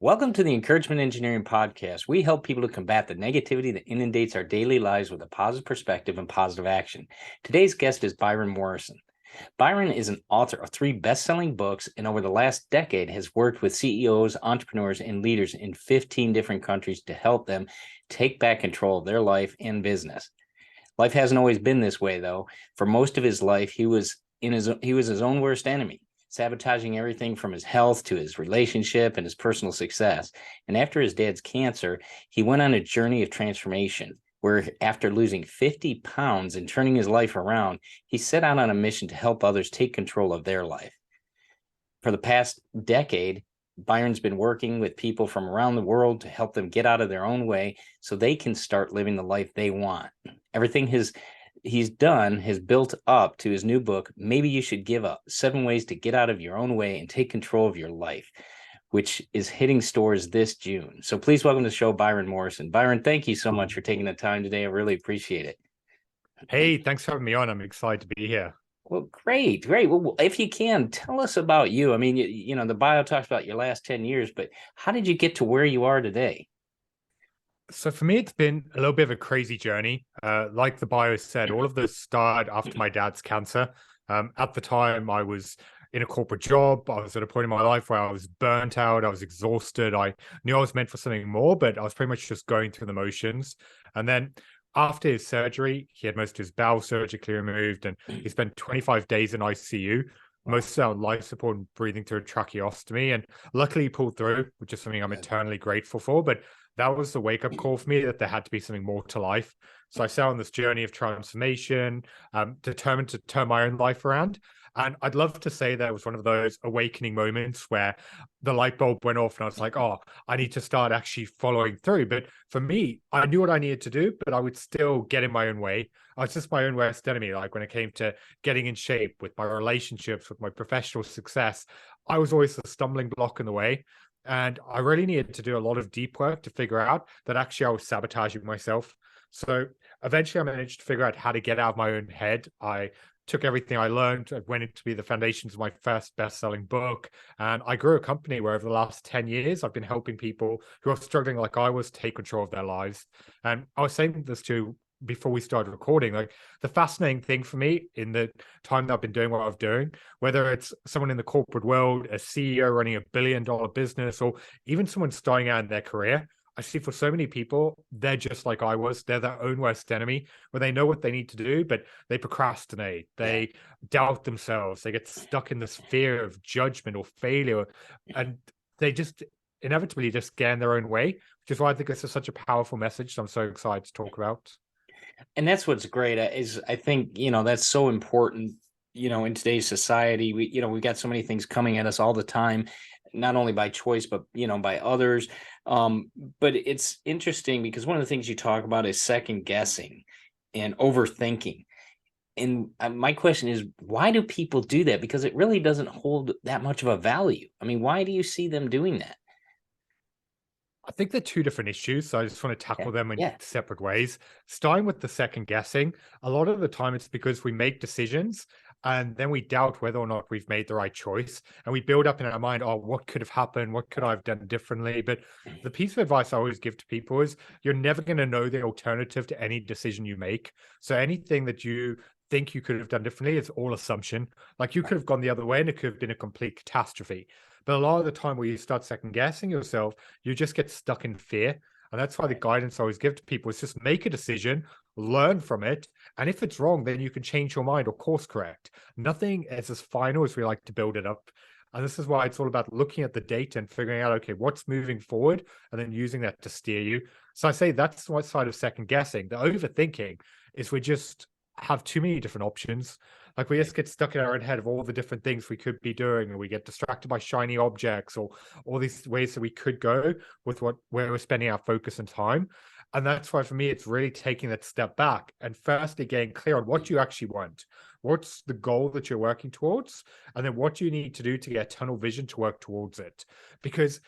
Welcome to the Encouragement Engineering Podcast. We help people to combat the negativity that inundates our daily lives with a positive perspective and positive action. Today's guest is Byron Morrison. Byron is an author of 3 best-selling books and over the last decade has worked with CEOs, entrepreneurs, and leaders in 15 different countries to help them take back control of their life and business. Life hasn't always been this way, though. For most of his life, he was his own worst enemy, sabotaging everything from his health to his relationship and his personal success. And after his dad's cancer, he went on a journey of transformation where after losing 50 pounds and turning his life around, he set out on a mission to help others take control of their life. For the past decade, Byron's been working with people from around the world to help them get out of their own way so they can start living the life they want. Everything he's done has built up to his new book, Maybe You Should Give Up, 7 Ways to Get Out of Your Own Way and Take Control of Your Life, which is hitting stores this June. So please welcome to the show, Byron Morrison. Byron, thank you so much for taking the time today. I really appreciate it. Hey, thanks for having me on. I'm excited to be here. Well, great. Well, if you can, tell us about you. I mean, you know, the bio talks about your last 10 years, but how did you get to where you are today? So for me, it's been a little bit of a crazy journey. Like the bio said, all of this started after my dad's cancer. At the time, I was in a corporate job. I was at a point in my life where I was burnt out. I was exhausted. I knew I was meant for something more, but I was pretty much just going through the motions. And then after his surgery, he had most of his bowel surgically removed, and he spent 25 days in ICU. Most life support and breathing through a tracheostomy. And luckily he pulled through, which is something I'm eternally grateful for. But that was the wake-up call for me that there had to be something more to life. So I set on this journey of transformation, determined to turn my own life around. And I'd love to say that it was one of those awakening moments where the light bulb went off and I was like, oh, I need to start actually following through. But for me, I knew what I needed to do, but I would still get in my own way. I was just my own worst enemy. Like when it came to getting in shape with my relationships, with my professional success, I was always a stumbling block in the way. And I really needed to do a lot of deep work to figure out that actually I was sabotaging myself. So eventually I managed to figure out how to get out of my own head. I took everything I learned, I went into be the foundations of my first best-selling book, and I grew a company where over the last 10 years, I've been helping people who are struggling like I was take control of their lives. And I was saying this to before we started recording, like the fascinating thing for me in the time that I've been doing what I'm doing, whether it's someone in the corporate world, a CEO running $1 billion business, or even someone starting out in their career, I see for so many people, they're just like I was. They're their own worst enemy, where they know what they need to do, but they procrastinate. They doubt themselves. They get stuck in this fear of judgment or failure, and they just inevitably just get in their own way, which is why I think this is such a powerful message. So I'm so excited to talk about. And that's what's great is I think, you know, that's so important, you know, in today's society. We've got so many things coming at us all the time, not only by choice, but, you know, by others. But it's interesting because one of the things you talk about is second guessing and overthinking. And my question is, why do people do that? Because it really doesn't hold that much of a value. I mean, why do you see them doing that? I think they're 2 different issues, so I just want to Okay. tackle them in Yeah. separate ways. Starting with the second guessing, a lot of the time it's because we make decisions and then we doubt whether or not we've made the right choice. And we build up in our mind, oh, what could have happened? What could I have done differently? But the piece of advice I always give to people is you're never going to know the alternative to any decision you make. So anything that you think you could have done differently is all assumption. Like you could have gone the other way and it could have been a complete catastrophe. But a lot of the time where you start second guessing yourself, you just get stuck in fear. And that's why the guidance I always give to people is just make a decision, learn from it. And if it's wrong, then you can change your mind or course correct. Nothing is as final as we like to build it up. And this is why it's all about looking at the data and figuring out, okay, what's moving forward and then using that to steer you. So I say that's one side of second guessing. The overthinking is we just have too many different options. Like we just get stuck in our own head of all the different things we could be doing, and we get distracted by shiny objects or all these ways that we could go with where we're spending our focus and time. And that's why for me, it's really taking that step back and firstly getting clear on what you actually want. What's the goal that you're working towards? And then what do you need to do to get tunnel vision to work towards it? Because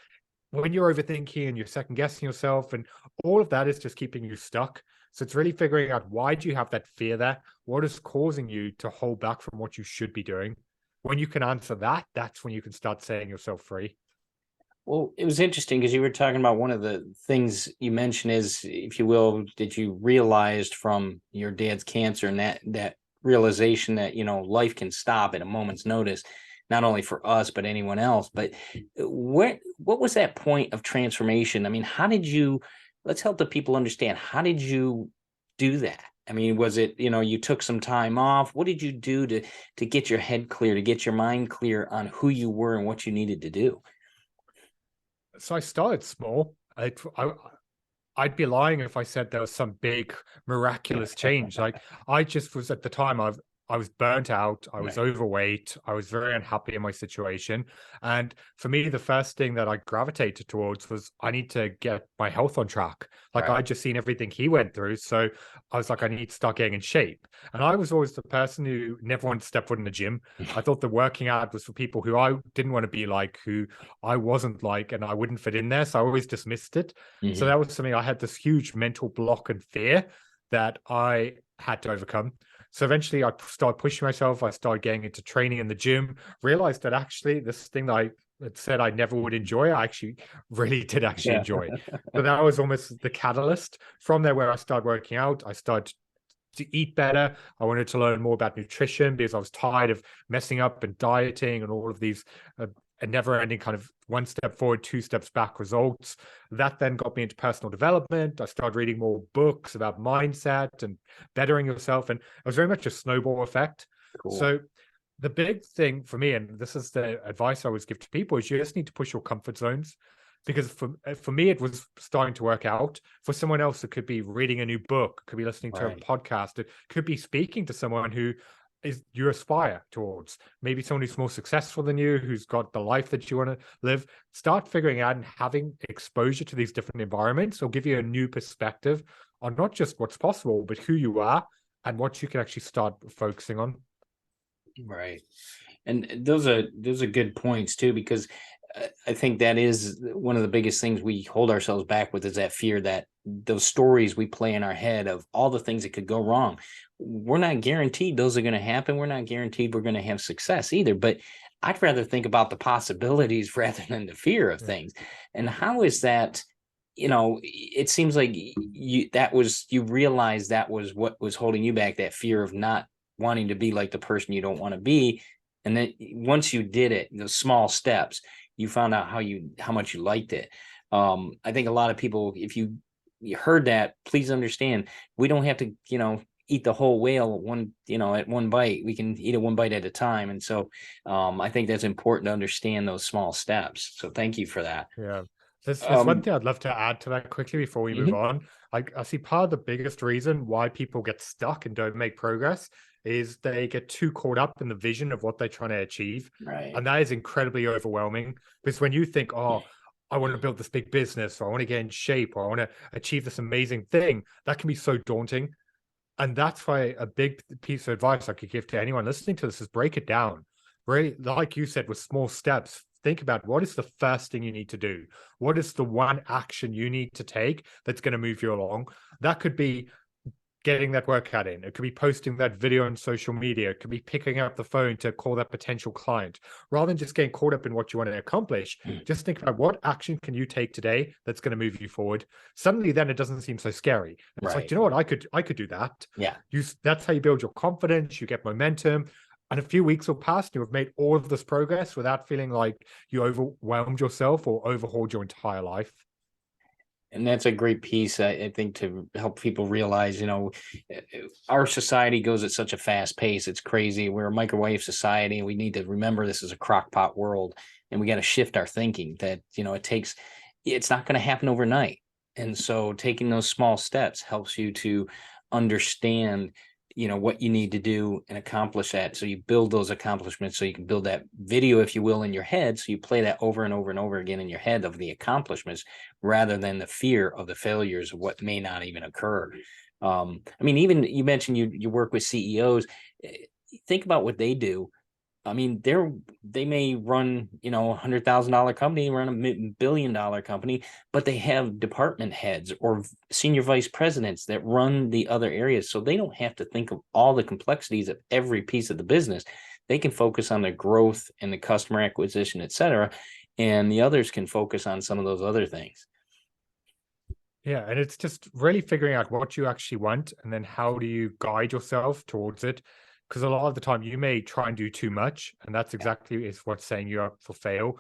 when you're overthinking and you're second guessing yourself and all of that is just keeping you stuck. So it's really figuring out, why do you have that fear there? What is causing you to hold back from what you should be doing? When you can answer that, that's when you can start setting yourself free. Well, it was interesting because you were talking about one of the things you mentioned is, if you will, that you realized from your dad's cancer, and that realization that, life can stop at a moment's notice, not only for us, but anyone else. But what was that point of transformation? I mean, how did you, let's help the people understand, how did you do that? I mean, was it, you took some time off? What did you do to get your head clear, to get your mind clear on who you were and what you needed to do? So I started small. I'd be lying if I said there was some big miraculous change. Like, I just was, at the time, I was burnt out, I was Right. overweight, I was very unhappy in my situation. And for me, the first thing that I gravitated towards was, I need to get my health on track. Like, Right. I'd just seen everything he went through. So I was like, I need to start getting in shape. And I was always the person who never wanted to step foot in the gym. I thought the working out was for people who I didn't want to be like, who I wasn't like, and I wouldn't fit in there. So I always dismissed it. So Mhm. that was something, I had this huge mental block and fear that I had to overcome. So eventually I started pushing myself. I started getting into training in the gym, realized that actually this thing that I had said I never would enjoy, I actually really did actually Yeah. enjoy. So that was almost the catalyst. From there, where I started working out, I started to eat better. I wanted to learn more about nutrition because I was tired of messing up and dieting and all of these a never ending kind of one step forward, two steps back results. That then got me into personal development. I started reading more books about mindset and bettering yourself. And it was very much a snowball effect. Cool. So the big thing for me, and this is the advice I always give to people, is you just need to push your comfort zones. Because for me, it was starting to work out. For someone else, it could be reading a new book, could be listening to a Right. podcast, it could be speaking to someone who is you aspire towards. Maybe someone who's more successful than you, who's got the life that you want to live. Start figuring out, and having exposure to these different environments will give you a new perspective on not just what's possible, but who you are and what you can actually start focusing on. Right. And those are good points too, because I think that is one of the biggest things we hold ourselves back with, is that fear, that those stories we play in our head of all the things that could go wrong. We're not guaranteed those are going to happen. We're not guaranteed we're going to have success either. But I'd rather think about the possibilities rather than the fear of Yeah. things. And how is that? It seems like you realized that was what was holding you back, that fear of not wanting to be like the person you don't want to be. And then once you did it, the small steps, you found out how much you liked it. I think a lot of people, if you heard that, please understand, we don't have to, eat the whole whale at one bite. We can eat it one bite at a time. And so I think that's important to understand those small steps. So thank you for that. Yeah. There's one Um, thing I'd love to add to that quickly before we move mhm. on. I see part of the biggest reason why people get stuck and don't make progress is they get too caught up in the vision of what they're trying to achieve. Right. And that is incredibly overwhelming, because when you think, oh, I want to build this big business, or I want to get in shape, or I want to achieve this amazing thing, that can be so daunting. And that's why a big piece of advice I could give to anyone listening to this is, break it down. Really, like you said, with small steps. Think about, what is the first thing you need to do? What is the one action you need to take that's going to move you along? That could be getting that workout in. It could be posting that video on social media. It could be picking up the phone to call that potential client. Rather than just getting caught up in what you want to accomplish, just think about, what action can you take today that's going to move you forward. Suddenly, then it doesn't seem so scary. It's like, Right. you know what, I could do that. Yeah. That's how you build your confidence. You get momentum. And a few weeks will pass, and you've made all of this progress without feeling like you overwhelmed yourself or overhauled your entire life. And that's a great piece, I think, to help people realize, our society goes at such a fast pace. It's crazy. We're a microwave society, and we need to remember this is a crock pot world, and we got to shift our thinking that, it's not going to happen overnight. And so taking those small steps helps you to understand, what you need to do and accomplish that. So you build those accomplishments, so you can build that video, if you will, in your head. So you play that over and over and over again in your head of the accomplishments, rather than the fear of the failures of what may not even occur. I mean, even you mentioned you work with CEOs. Think about what they do. I mean, they may run, $100,000 company, run a $1 billion company, but they have department heads or senior vice presidents that run the other areas. So they don't have to think of all the complexities of every piece of the business. They can focus on their growth and the customer acquisition, et cetera. and the others can focus on some of those other things. Yeah, and it's just really figuring out what you actually want and then how do you guide yourself towards it. Because a lot of the time you may try and do too much, and that's Yeah. exactly is what's saying you're up for fail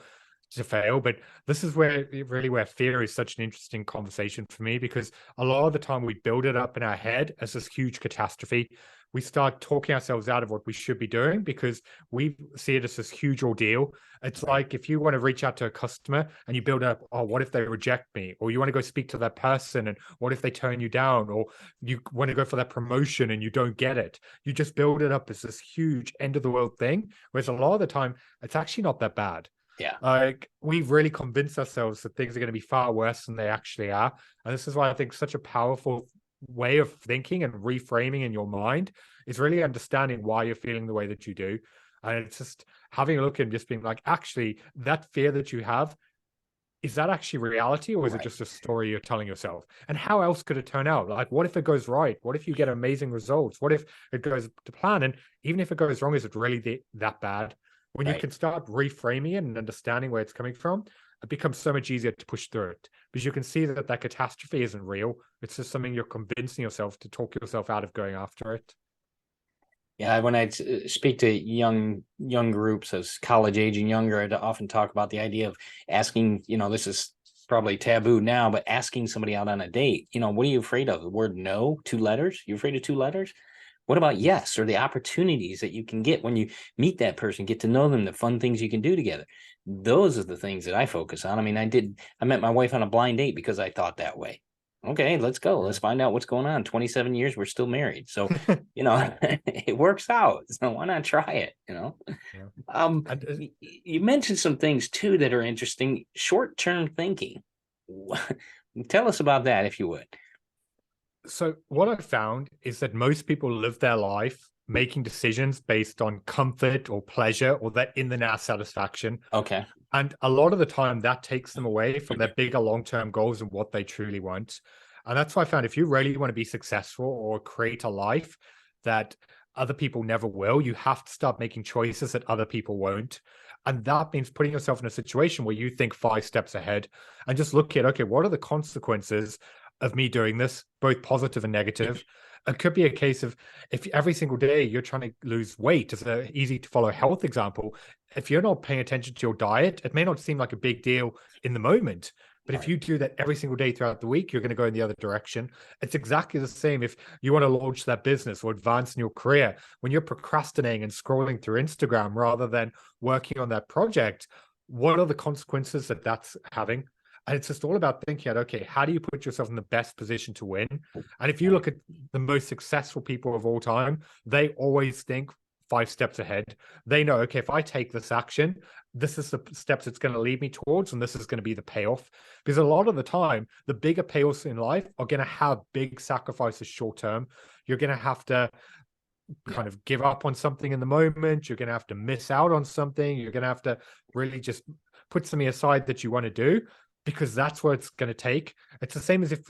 to fail. But this is where really where fear is such an interesting conversation for me, because a lot of the time we build it up in our head as this huge catastrophe. We start talking ourselves out of what we should be doing because we see it as this huge ordeal. It's Right. like if you want to reach out to a customer and you build up, oh, what if they reject me? Or you want to go speak to that person and what if they turn you down? Or you want to go for that promotion and you don't get it. You just build it up as this huge end of the world thing. Whereas a lot of the time, it's actually not that bad. Yeah. Like we've really convinced ourselves that things are going to be far worse than they actually are. And this is why I think such a powerful way of thinking and reframing in your mind is really understanding why you're feeling the way that you do. And it's just having a look and just being like, actually, that fear that you have, is that actually reality or is it Right. just a story you're telling yourself? And how else could it turn out? Like, what if it goes right? What if you get amazing results? What if it goes to plan? And even if it goes wrong, is it really that bad? When you Right. can start reframing it and understanding where it's coming from, it becomes so much easier to push through it because you can see that that catastrophe isn't real. It's just something you're convincing yourself to talk yourself out of going after it. Yeah, when I speak to young groups as college age and younger, I'd often talk about the idea of asking, this is probably taboo now, but asking somebody out on a date, what are you afraid of? The word no, 2 letters? You afraid of 2 letters? What about yes, or the opportunities that you can get when you meet that person, get to know them, the fun things you can do together? Those are the things that I focus on. I mean, I met my wife on a blind date because I thought that way. Okay, let's go. Let's find out what's going on. 27 years, we're still married. So, it works out. So why not try it? Yeah. Um, And you mentioned some things too that are interesting. Short-term thinking. Tell us about that, if you would. so what I found is that most people live their life making decisions based on comfort or pleasure or that in the now satisfaction. Okay. And a lot of the time that takes them away from their bigger long-term goals and what they truly want. And that's why I found if you really want to be successful or create a life that other people never will, you have to start making choices that other people won't. And that means putting yourself in a situation where you think 5 steps ahead and just look at, okay, what are the consequences of me doing this, both positive and negative? It could be a case of if every single day you're trying to lose weight, as an easy to follow health example, if you're not paying attention to your diet, it may not seem like a big deal in the moment. But if Right. you do that every single day throughout the week, you're going to go in the other direction. It's exactly the same if you want to launch that business or advance in your career. When you're procrastinating and scrolling through Instagram rather than working on that project, what are the consequences that that's having? And it's just all about thinking out, okay, how do you put yourself in the best position to win? And if you Right. look at the most successful people of all time, they always think 5 steps ahead. They know, okay, if I take this action, this is the steps it's going to lead me towards, and this is going to be the payoff. Because a lot of the time, the bigger payoffs in life are going to have big sacrifices short term. You're going to have to Yeah. kind of give up on something in the moment. You're going to have to miss out on something. You're going to have to really just put something aside that you want to do because that's what it's going to take. It's the same as if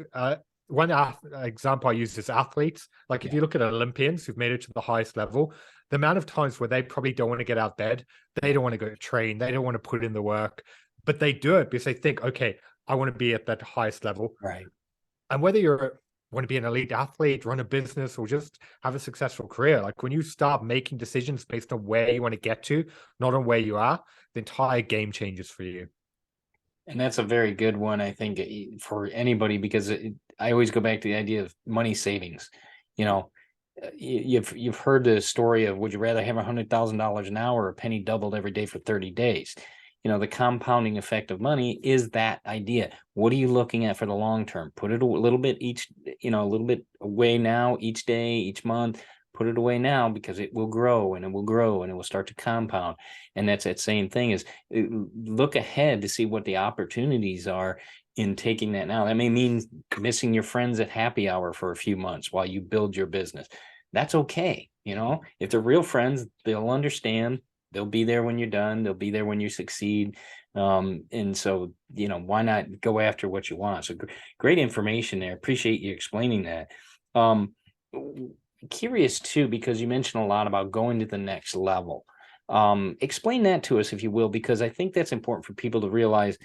one example I use is athletes. Like if Yeah. you look at Olympians who've made it to the highest level, the amount of times where they probably don't want to get out of bed, they Yeah. don't want to go train, they don't want to put in the work, but they do it because they think, okay, I want to be at that highest level. Right. And whether you're want to be an elite athlete, run a business, or just have a successful career, like when you start making decisions based on where you want to get to, not on where you are, the entire game changes for you. And that's a very good one, I think, for anybody, because I always go back to the idea of money savings. You know, you've heard the story of, would you rather have $100,000 now or a penny doubled every day for 30 days? The compounding effect of money is that idea. What are you looking at for the long term? Put it a little bit a little bit away now, each day, each month. Put it away now because it will grow and it will grow and it will start to compound. And that's that same thing is look ahead to see what the opportunities are in taking that now. That may mean missing your friends at happy hour for a few months while you build your business. That's okay. If they're real friends, they'll understand. They'll be there when you're done. They'll be there when you succeed. And so, why not go after what you want? So great information there. Appreciate you explaining that. Um, Curious too, because you mentioned a lot about going to the next level. Explain that to us, if you will, because I think that's important for people to realize.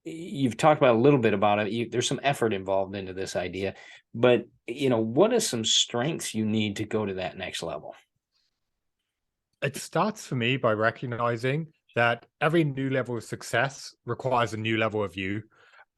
You've talked about a little bit about it. There's some effort involved into this idea, but what are some strengths you need to go to that next level? It starts for me by recognizing that every new level of success requires a new level of you.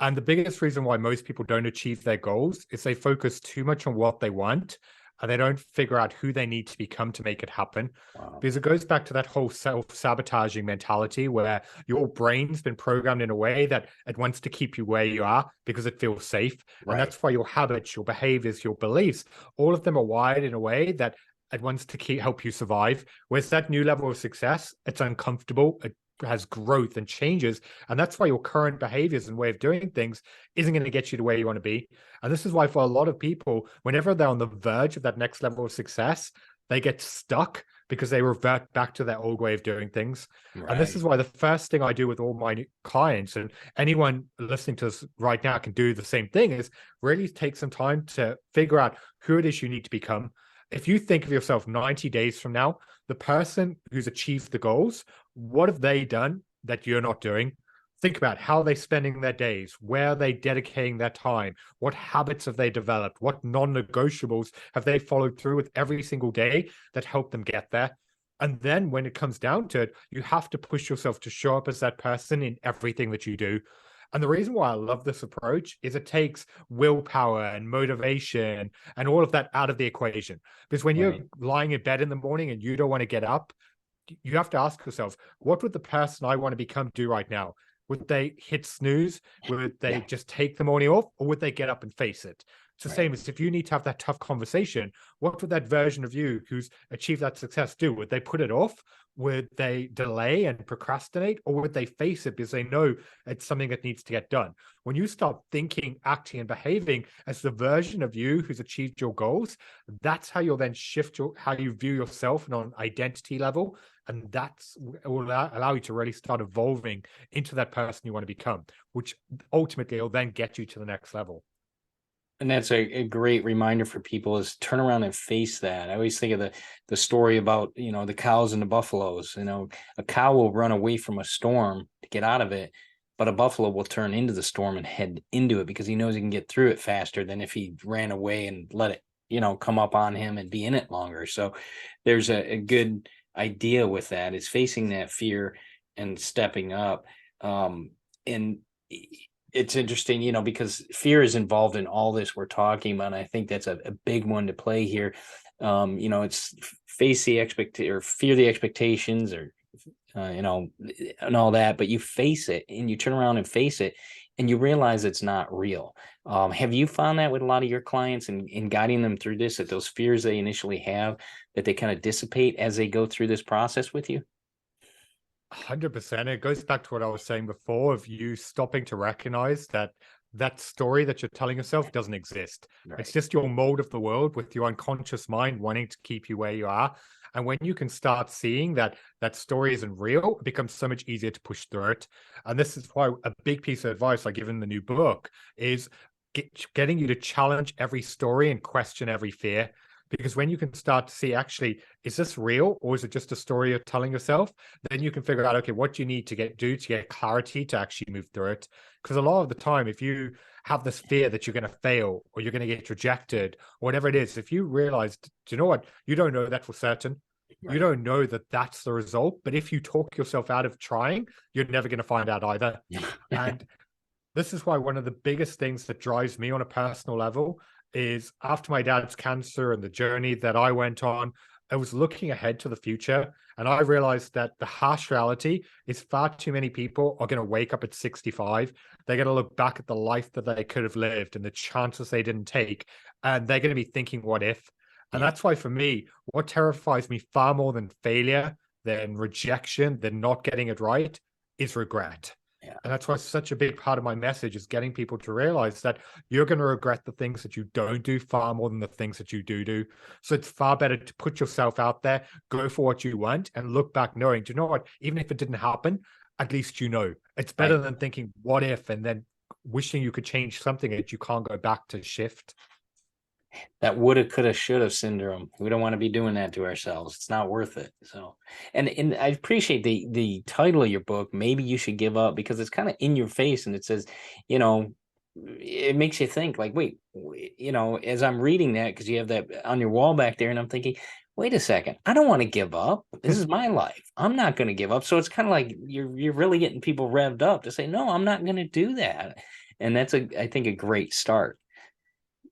And the biggest reason why most people don't achieve their goals is they focus too much on what they want and they don't figure out who they need to become to make it happen. Wow. Because it goes back to that whole self-sabotaging mentality where your brain's been programmed in a way that it wants to keep you where you are because it feels safe. And Right. that's why your habits, your behaviors, your beliefs, all of them are wired in a way that it wants to help you survive. Whereas that new level of success, it's uncomfortable, it has growth and changes. And that's why your current behaviors and way of doing things isn't going to get you to where you want to be. And this is why for a lot of people, whenever they're on the verge of that next level of success, they get stuck because they revert back to their old way of doing things. And this Right. is why the first thing I do with all my clients, and anyone listening to us right now can do the same thing, is really take some time to figure out who it is you need to become. If you think of yourself 90 days from now, the person who's achieved the goals, what have they done that you're not doing? Think about how they're spending their days, where are they dedicating their time, what habits have they developed, what non-negotiables have they followed through with every single day that help them get there. And then when it comes down to it, you have to push yourself to show up as that person in everything that you do. And the reason why I love this approach is it takes willpower and motivation and all of that out of the equation. Because when you're Right. lying in bed in the morning and you don't want to get up, you have to ask yourself, what would the person I want to become do right now? Would they hit snooze? Would they Yeah. just take the morning off? Or would they get up and face it? It's the Right. same as if you need to have that tough conversation, what would that version of you who's achieved that success do? Would they put it off? Would they delay and procrastinate? Or would they face it because they know it's something that needs to get done? When you start thinking, acting, and behaving as the version of you who's achieved your goals, that's how you'll then shift how you view yourself and on an identity level. And that's will allow you to really start evolving into that person you want to become, which ultimately will then get you to the next level. And that's a great reminder for people, is turn around and face that. I always think of the story about, the cows and the buffaloes. A cow will run away from a storm to get out of it, but a buffalo will turn into the storm and head into it because he knows he can get through it faster than if he ran away and let it, come up on him and be in it longer. So there's a good idea with that, is facing that fear and stepping up. And it's interesting, because fear is involved in all this we're talking about. And I think that's a big one to play here. It's face the or fear the expectations, or and all that, but you face it and you turn around and face it and you realize it's not real. Have you found that with a lot of your clients, and in guiding them through this, that those fears they initially have, that they kind of dissipate as they go through this process with you? 100%. It goes back to what I was saying before of you stopping to recognize that that story that you're telling yourself doesn't exist. It's Right. just your mold of the world with your unconscious mind wanting to keep you where you are. And when you can start seeing that that story isn't real, it becomes so much easier to push through it. And this is why a big piece of advice I give in the new book is getting you to challenge every story and question every fear. Because when you can start to see, actually, is this real or is it just a story you're telling yourself? Then you can figure out, okay, what do you need to do to get clarity to actually move through it? Because a lot of the time, if you have this fear that you're going to fail or you're going to get rejected, or whatever it is, if you realize, do you know what? You don't know that for certain. You Right. don't know that that's the result. But if you talk yourself out of trying, you're never going to find out either. And this is why one of the biggest things that drives me on a personal level is after my dad's cancer and the journey that I went on, I was looking ahead to the future. And I realized that the harsh reality is far too many people are going to wake up at 65. They're going to look back at the life that they could have lived and the chances they didn't take. And they're going to be thinking, what if? And Yeah. that's why for me, what terrifies me far more than failure, than rejection, than not getting it right is regret. Yeah. And that's why such a big part of my message is getting people to realize that you're going to regret the things that you don't do far more than the things that you do. So it's far better to put yourself out there, go for what you want, and look back knowing, do you know what? Even if it didn't happen, at least you know. It's better Right. than thinking, what if, and then wishing you could change something that you can't go back to shift. That woulda, coulda, shoulda syndrome. We don't want to be doing that to ourselves. It's not worth it. So, and I appreciate the title of your book. Maybe you should give up, because it's kind of in your face, and it says, you know, it makes you think like, wait, as I'm reading that, because you have that on your wall back there, and I'm thinking, wait a second, I don't want to give up. This is my life. I'm not going to give up. So it's kind of like you're really getting people revved up to say, no, I'm not going to do that. And that's I think, a great start.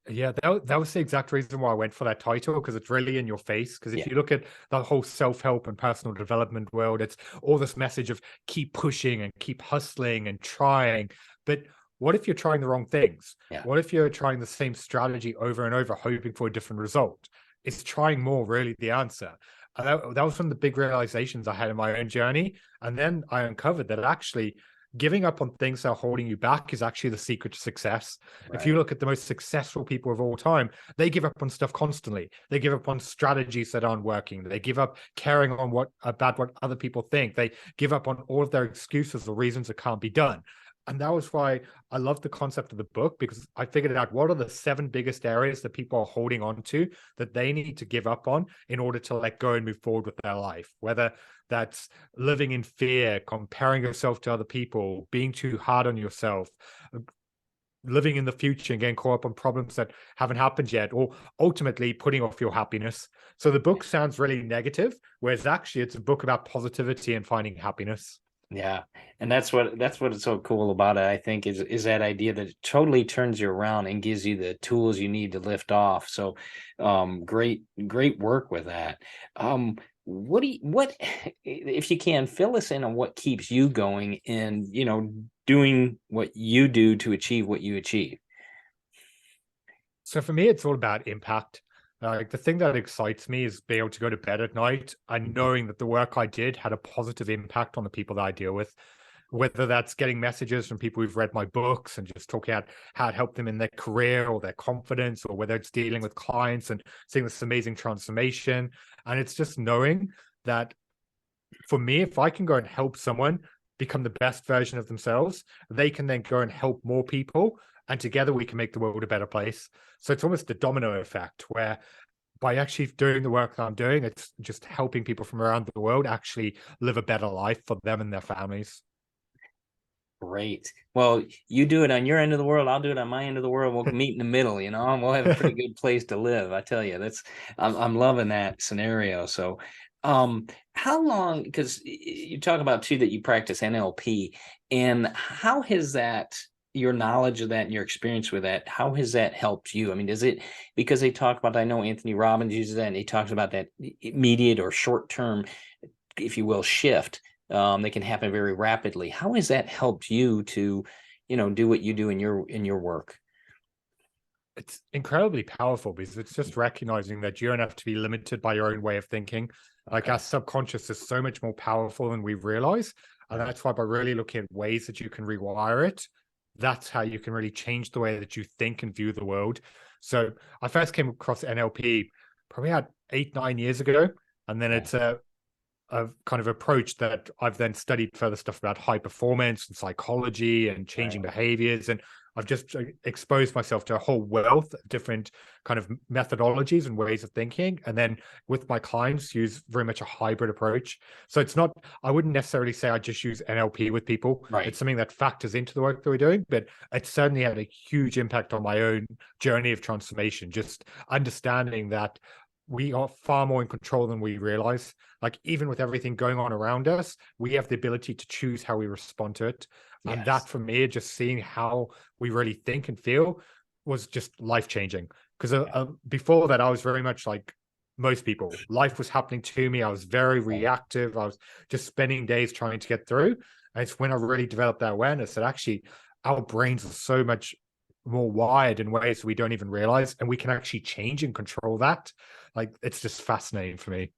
Yeah, that was the exact reason why I went for that title, because it's really in your face. Because if Yeah. you look at the whole self-help and personal development world, it's all this message of keep pushing and keep hustling and trying. But what if you're trying the wrong things? Yeah. What if you're trying the same strategy over and over, hoping for a different result? Is trying more really the answer? And that was one of the big realizations I had in my own journey. And then I uncovered that actually giving up on things that are holding you back is actually the secret to success. If you Right. look at the most successful people of all time, they give up on stuff constantly. They give up on strategies that aren't working. They give up caring on about what other people think. They give up on all of their excuses or reasons it can't be done. And that was why I love the concept of the book, because I figured out what are the 7 biggest areas that people are holding on to that they need to give up on in order to let go and move forward with their life. Whether that's living in fear, comparing yourself to other people, being too hard on yourself, living in the future and getting caught up on problems that haven't happened yet, or ultimately putting off your happiness. So the book sounds really negative, whereas actually it's a book about positivity and finding happiness. Yeah, and that's what is so cool about it, I think, is that idea that it totally turns you around and gives you the tools you need to lift off. So, great work with that. What if you can fill us in on what keeps you going, and doing what you do to achieve what you achieve? So for me, it's all about impact. Like the thing that excites me is being able to go to bed at night and Mhm. knowing that the work I did had a positive impact on the people that I deal with. Whether that's getting messages from people who've read my books and just talking about how it helped them in their career or their confidence, or whether it's dealing with clients and seeing this amazing transformation. And it's just knowing that for me, if I can go and help someone become the best version of themselves, they can then go and help more people. And together we can make the world a better place. So it's almost a domino effect where by actually doing the work that I'm doing, it's just helping people from around the world actually live a better life for them and their families. Great. Well, you do it on your end of the world. I'll do it on my end of the world. We'll meet in the middle, and we'll have a pretty good place to live. I tell you, I'm loving that scenario. So, how long? Because you talk about too that you practice NLP, and how has that, your knowledge of that and your experience with that, how has that helped you? I mean, does it, because they talk about, I know Anthony Robbins uses that, and he talks about that immediate or short term, if you will, shift, they can happen very rapidly. How has that helped you to, do what you do in your work? It's incredibly powerful because it's just recognizing that you don't have to be limited by your own way of thinking. Like Okay. our subconscious is so much more powerful than we realize. And Right. that's why by really looking at ways that you can rewire it, that's how you can really change the way that you think and view the world. So I first came across NLP probably about 8, 9 years ago. And then Okay. it's a kind of approach that I've then studied further stuff about high performance and psychology and changing Right. behaviors. And I've just exposed myself to a whole wealth of different kind of methodologies and ways of thinking. And then with my clients, use very much a hybrid approach. So it's not, I wouldn't necessarily say I just use NLP with people. Right. It's something that factors into the work that we're doing, but it certainly had a huge impact on my own journey of transformation. Just understanding that we are far more in control than we realize. Like even with everything going on around us, we have the ability to choose how we respond to it. And Yes. that for me, just seeing how we really think and feel was just life changing. Because Yeah. before that, I was very much like most people. Life was happening to me. I was very Right. reactive. I was just spending days trying to get through. And it's when I really developed that awareness that actually our brains are so much more wired in ways we don't even realize. And we can actually change and control that. Like it's just fascinating for me.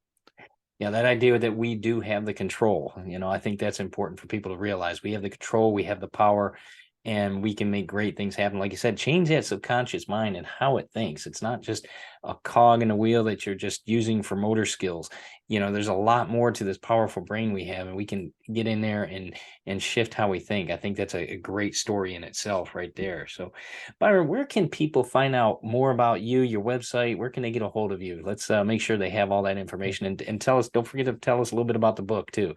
Yeah, that idea that we do have the control, I think that's important for people to realize. We have the control, we have the power. and we can make great things happen. Like you said, change that subconscious mind and how it thinks. It's not just a cog in a wheel that you're just using for motor skills. There's a lot more to this powerful brain we have, and we can get in there and shift how we think. I think that's a great story in itself right there. So, Byron, where can people find out more about you, your website? Where can they get a hold of you? Let's make sure they have all that information, and tell us, don't forget to tell us a little bit about the book too.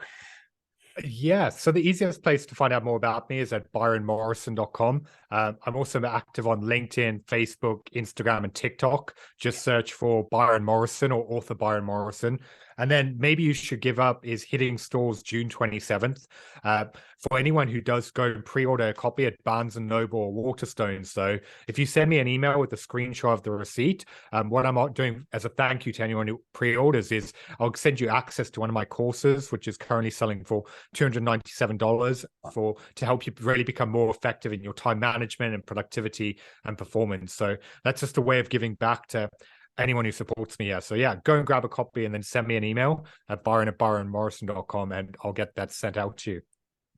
Yeah, so the easiest place to find out more about me is at byronmorrison.com. I'm also active on LinkedIn, Facebook, Instagram, and TikTok. Just search for Byron Morrison or author Byron Morrison. And then maybe you should give up is hitting stores June 27th. For anyone who does go and pre-order a copy at Barnes & Noble or Waterstones, so if you send me an email with a screenshot of the receipt, what I'm doing as a thank you to anyone who pre-orders is I'll send you access to one of my courses, which is currently selling for $297 to help you really become more effective in your time management and productivity and performance. So that's just a way of giving back to anyone who supports me. Yeah. So yeah, go and grab a copy and then send me an email at byron@byronmorrison.com and I'll get that sent out to you.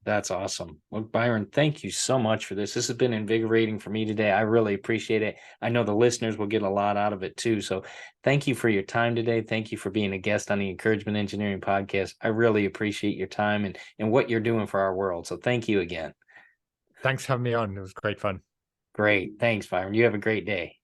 That's awesome. Well, Byron, thank you so much for this. This has been invigorating for me today. I really appreciate it. I know the listeners will get a lot out of it too. So thank you for your time today. Thank you for being a guest on the Encouragement Engineering podcast. I really appreciate your time and what you're doing for our world. So thank you again. Thanks for having me on. It was great fun. Great. Thanks, Byron. You have a great day.